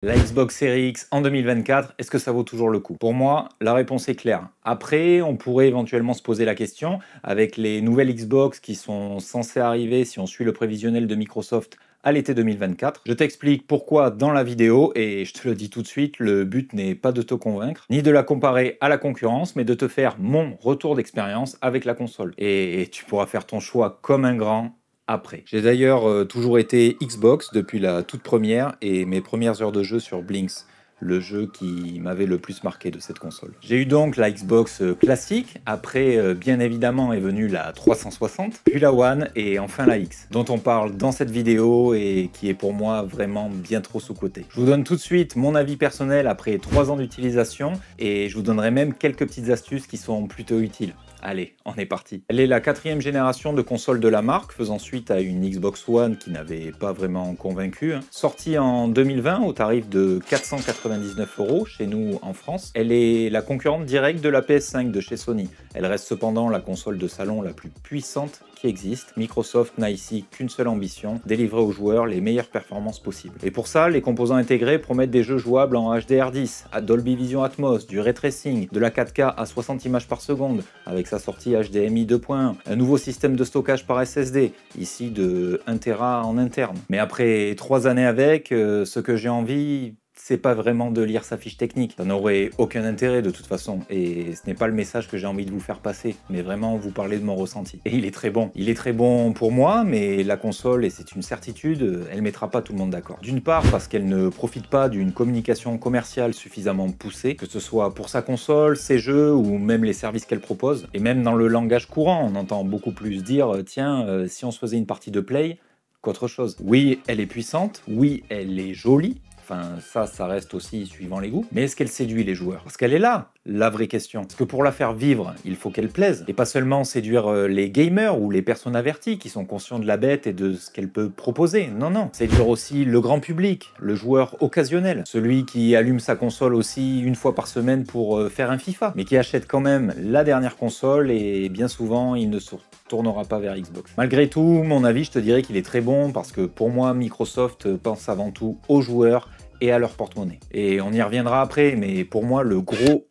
La Xbox Series X en 2024, est-ce que ça vaut toujours le coup? Pour moi, la réponse est claire. Après, on pourrait éventuellement se poser la question, avec les nouvelles Xbox qui sont censées arriver si on suit le prévisionnel de Microsoft à l'été 2024. Je t'explique pourquoi dans la vidéo, et je te le dis tout de suite, le but n'est pas de te convaincre, ni de la comparer à la concurrence, mais de te faire mon retour d'expérience avec la console. Et tu pourras faire ton choix comme un grand après. J'ai d'ailleurs toujours été Xbox depuis la toute première et mes premières heures de jeu sur Blinx, le jeu qui m'avait le plus marqué de cette console. J'ai eu donc la Xbox classique, après bien évidemment est venue la 360, puis la One et enfin la X, dont on parle dans cette vidéo et qui est pour moi vraiment bien trop sous-cotée. Je vous donne tout de suite mon avis personnel après 3 ans d'utilisation et je vous donnerai même quelques petites astuces qui sont plutôt utiles. Allez, on est parti. Elle est la 4e génération de console de la marque, faisant suite à une Xbox One qui n'avait pas vraiment convaincu. Sortie en 2020 au tarif de 499 € chez nous en France, elle est la concurrente directe de la PS5 de chez Sony. Elle reste cependant la console de salon la plus puissante qui existe. Microsoft n'a ici qu'une seule ambition, délivrer aux joueurs les meilleures performances possibles. Et pour ça, les composants intégrés promettent des jeux jouables en HDR10, à Dolby Vision Atmos, du ray tracing, de la 4K à 60 images par seconde, avec sa sortie HDMI 2.1, un nouveau système de stockage par SSD, ici de 1 Tera en interne. Mais après 3 années avec, ce que j'ai envie, c'est pas vraiment de lire sa fiche technique. Ça n'aurait aucun intérêt de toute façon, et ce n'est pas le message que j'ai envie de vous faire passer, mais vraiment vous parler de mon ressenti. Et il est très bon. Il est très bon pour moi, mais la console, et c'est une certitude, elle mettra pas tout le monde d'accord. D'une part parce qu'elle ne profite pas d'une communication commerciale suffisamment poussée, que ce soit pour sa console, ses jeux, ou même les services qu'elle propose. Et même dans le langage courant, on entend beaucoup plus dire « Tiens, si on se faisait une partie de Play », qu'autre chose. Oui, elle est puissante, oui, elle est jolie, enfin, ça reste aussi suivant les goûts. Mais est-ce qu'elle séduit les joueurs? Parce qu'elle est là, la vraie question. Parce que pour la faire vivre, il faut qu'elle plaise. Et pas seulement séduire les gamers ou les personnes averties qui sont conscients de la bête et de ce qu'elle peut proposer. Non, non. Séduire aussi le grand public, le joueur occasionnel. Celui qui allume sa console aussi une fois par semaine pour faire un FIFA. Mais qui achète quand même la dernière console et bien souvent, il ne se tournera pas vers Xbox. Malgré tout, mon avis, je te dirais qu'il est très bon parce que pour moi, Microsoft pense avant tout aux joueurs et à leur porte-monnaie. Et on y reviendra après, mais pour moi, le gros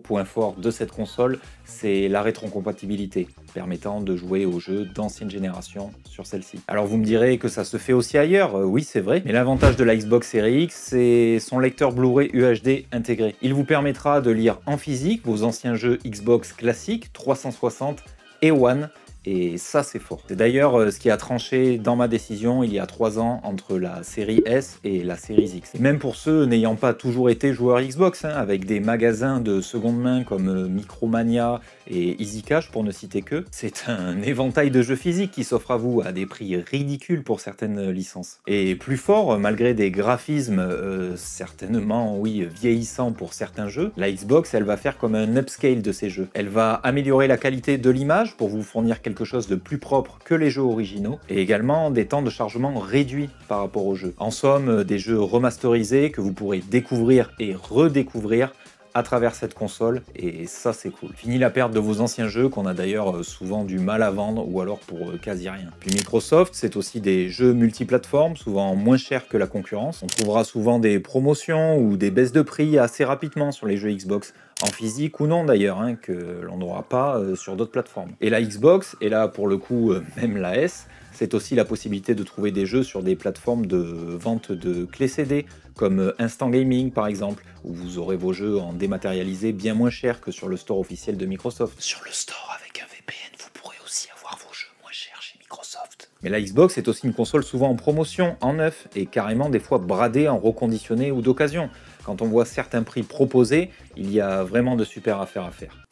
point fort de cette console, c'est la rétrocompatibilité, permettant de jouer aux jeux d'ancienne génération sur celle-ci. Alors vous me direz que ça se fait aussi ailleurs, oui c'est vrai, mais l'avantage de la Xbox Series X, c'est son lecteur Blu-ray UHD intégré. Il vous permettra de lire en physique vos anciens jeux Xbox classiques, 360 et One, et ça, c'est fort. C'est d'ailleurs ce qui a tranché dans ma décision il y a 3 ans entre la série S et la série X. Et même pour ceux n'ayant pas toujours été joueurs Xbox, avec des magasins de seconde main comme Micromania et Easy Cash pour ne citer que, c'est un éventail de jeux physiques qui s'offre à vous à des prix ridicules pour certaines licences. Et plus fort, malgré des graphismes certainement, oui, vieillissants pour certains jeux, la Xbox, elle va faire comme un upscale de ces jeux. Elle va améliorer la qualité de l'image pour vous fournir quelque chose de plus propre que les jeux originaux, et également des temps de chargement réduits par rapport aux jeux. En somme, des jeux remasterisés que vous pourrez découvrir et redécouvrir à travers cette console, et ça c'est cool. Fini la perte de vos anciens jeux qu'on a d'ailleurs souvent du mal à vendre ou alors pour quasi rien. Puis Microsoft, c'est aussi des jeux multiplateformes, souvent moins chers que la concurrence. On trouvera souvent des promotions ou des baisses de prix assez rapidement sur les jeux Xbox, en physique ou non d'ailleurs, que l'on n'aura pas sur d'autres plateformes. Et la Xbox, et là pour le coup même la S, c'est aussi la possibilité de trouver des jeux sur des plateformes de vente de clés CD, comme Instant Gaming par exemple, où vous aurez vos jeux en dématérialisé bien moins cher que sur le store officiel de Microsoft. Sur le store avec un VPN, vous pourrez aussi avoir vos jeux moins chers chez Microsoft. Mais la Xbox est aussi une console souvent en promotion, en neuf, et carrément des fois bradée en reconditionné ou d'occasion. Quand on voit certains prix proposés, il y a vraiment de super affaires à faire.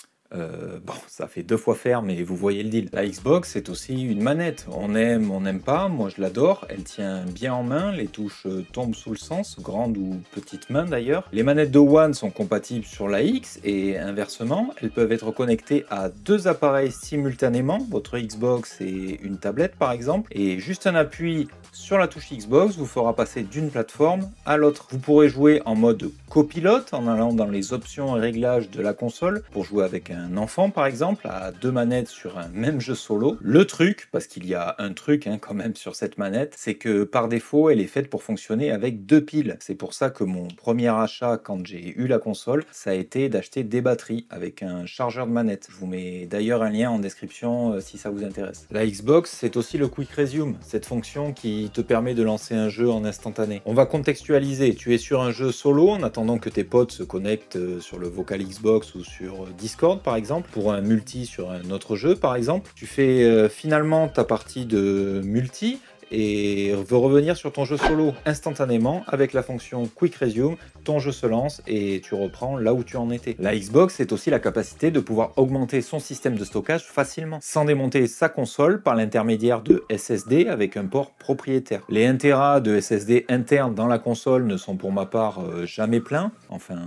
Bon, ça fait 2 fois faire, mais vous voyez le deal. La Xbox, c'est aussi une manette. On aime, on n'aime pas, moi je l'adore. Elle tient bien en main, les touches tombent sous le sens, grande ou petite main d'ailleurs. Les manettes de One sont compatibles sur la X, et inversement, elles peuvent être connectées à 2 appareils simultanément, votre Xbox et une tablette par exemple, et juste un appui sur la touche Xbox vous fera passer d'une plateforme à l'autre. Vous pourrez jouer en mode copilote en allant dans les options et réglages de la console pour jouer avec un enfant par exemple, à 2 manettes sur un même jeu solo. Le truc, parce qu'il y a un truc quand même sur cette manette, c'est que par défaut, elle est faite pour fonctionner avec 2 piles. C'est pour ça que mon premier achat quand j'ai eu la console, ça a été d'acheter des batteries avec un chargeur de manette. Je vous mets d'ailleurs un lien en description si ça vous intéresse. La Xbox, c'est aussi le Quick Resume, cette fonction qui te permet de lancer un jeu en instantané. On va contextualiser, tu es sur un jeu solo en attendant que tes potes se connectent sur le vocal Xbox ou sur Discord par exemple, pour un multi sur un autre jeu par exemple. Tu fais finalement ta partie de multi et veux revenir sur ton jeu solo instantanément avec la fonction Quick Resume, ton jeu se lance et tu reprends là où tu en étais. La Xbox est aussi la capacité de pouvoir augmenter son système de stockage facilement, sans démonter sa console par l'intermédiaire de SSD avec un port propriétaire. Les 1 Tera de SSD interne dans la console ne sont pour ma part jamais pleins, enfin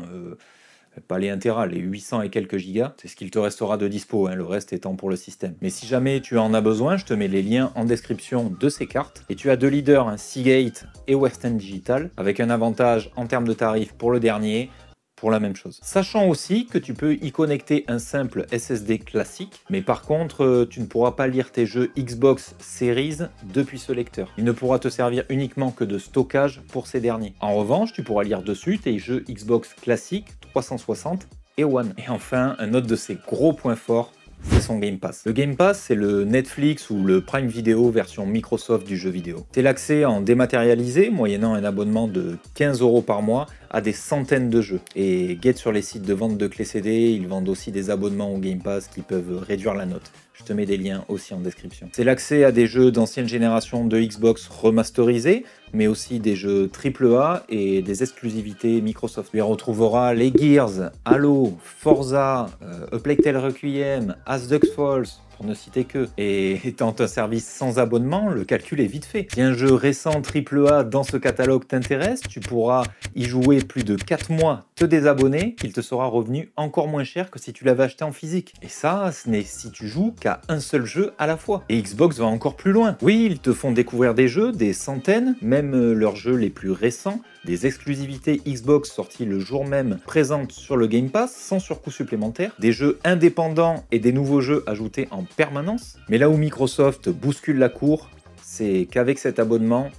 pas les 1 Tera, les 800 et quelques gigas, c'est ce qu'il te restera de dispo, le reste étant pour le système. Mais si jamais tu en as besoin, je te mets les liens en description de ces cartes. Et tu as 2 leaders, Seagate et Western Digital, avec un avantage en termes de tarifs pour le dernier, pour la même chose. Sachant aussi que tu peux y connecter un simple SSD classique, mais par contre, tu ne pourras pas lire tes jeux Xbox Series depuis ce lecteur. Il ne pourra te servir uniquement que de stockage pour ces derniers. En revanche, tu pourras lire dessus tes jeux Xbox classiques, 360 et One. Et enfin, un autre de ses gros points forts, c'est son Game Pass. Le Game Pass, c'est le Netflix ou le Prime Video version Microsoft du jeu vidéo. C'est l'accès en dématérialisé, moyennant un abonnement de 15 € par mois, à des centaines de jeux. Et guette sur les sites de vente de clés CD, ils vendent aussi des abonnements au Game Pass qui peuvent réduire la note. Je te mets des liens aussi en description. C'est l'accès à des jeux d'ancienne génération de Xbox remasterisés, mais aussi des jeux AAA et des exclusivités Microsoft. Tu y retrouveras les Gears, Halo, Forza, A Plague Tale Requiem, As Dusk Falls, pour ne citer que. Et étant un service sans abonnement, le calcul est vite fait. Si un jeu récent AAA dans ce catalogue t'intéresse, tu pourras y jouer plus de 4 mois, te désabonner, qu'il te sera revenu encore moins cher que si tu l'avais acheté en physique. Et ça, ce n'est si tu joues qu'à un seul jeu à la fois. Et Xbox va encore plus loin. Oui, ils te font découvrir des jeux, des centaines, même leurs jeux les plus récents, des exclusivités Xbox sorties le jour même présentes sur le Game Pass sans surcoût supplémentaire, des jeux indépendants et des nouveaux jeux ajoutés en permanence. Mais là où Microsoft bouscule la cour, c'est qu'avec cet abonnement,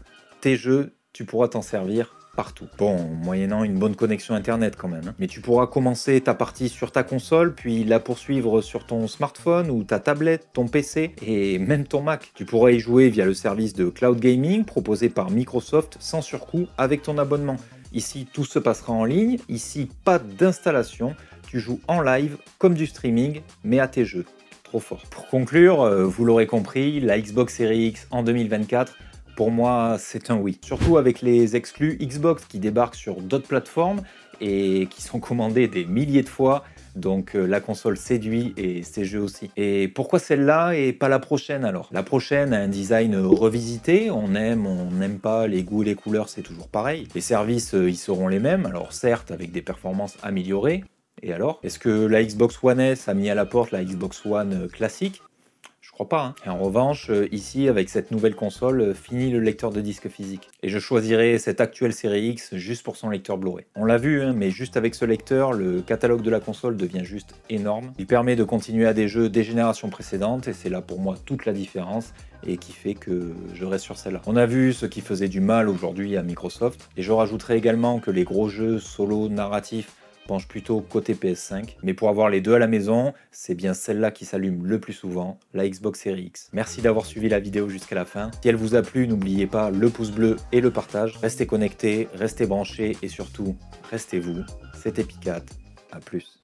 tes jeux, tu pourras t'en servir partout. Bon, moyennant une bonne connexion internet quand même. Mais tu pourras commencer ta partie sur ta console, puis la poursuivre sur ton smartphone ou ta tablette, ton PC et même ton Mac. Tu pourras y jouer via le service de cloud gaming proposé par Microsoft sans surcoût avec ton abonnement. Ici, tout se passera en ligne. Ici, pas d'installation. Tu joues en live comme du streaming, mais à tes jeux. Trop fort. Pour conclure, vous l'aurez compris, la Xbox Series X en 2024, pour moi, c'est un oui. Surtout avec les exclus Xbox qui débarquent sur d'autres plateformes et qui sont commandés des milliers de fois. Donc la console séduit et ses jeux aussi. Et pourquoi celle-là et pas la prochaine alors? La prochaine a un design revisité, on n'aime pas, les goûts et les couleurs c'est toujours pareil. Les services ils seront les mêmes, alors certes avec des performances améliorées. Et alors? Est-ce que la Xbox One S a mis à la porte la Xbox One classique? Je crois pas. Et en revanche, ici, avec cette nouvelle console, fini le lecteur de disque physique. Et je choisirai cette actuelle série X juste pour son lecteur Blu-ray. On l'a vu, mais juste avec ce lecteur, le catalogue de la console devient juste énorme. Il permet de continuer à des jeux des générations précédentes, et c'est là pour moi toute la différence, et qui fait que je reste sur celle-là. On a vu ce qui faisait du mal aujourd'hui à Microsoft, et je rajouterai également que les gros jeux solo narratifs penche plutôt côté PS5, mais pour avoir les deux à la maison, c'est bien celle-là qui s'allume le plus souvent, la Xbox Series X. Merci d'avoir suivi la vidéo jusqu'à la fin. Si elle vous a plu, n'oubliez pas le pouce bleu et le partage. Restez connectés, restez branchés et surtout, restez vous. C'était Picat, à plus.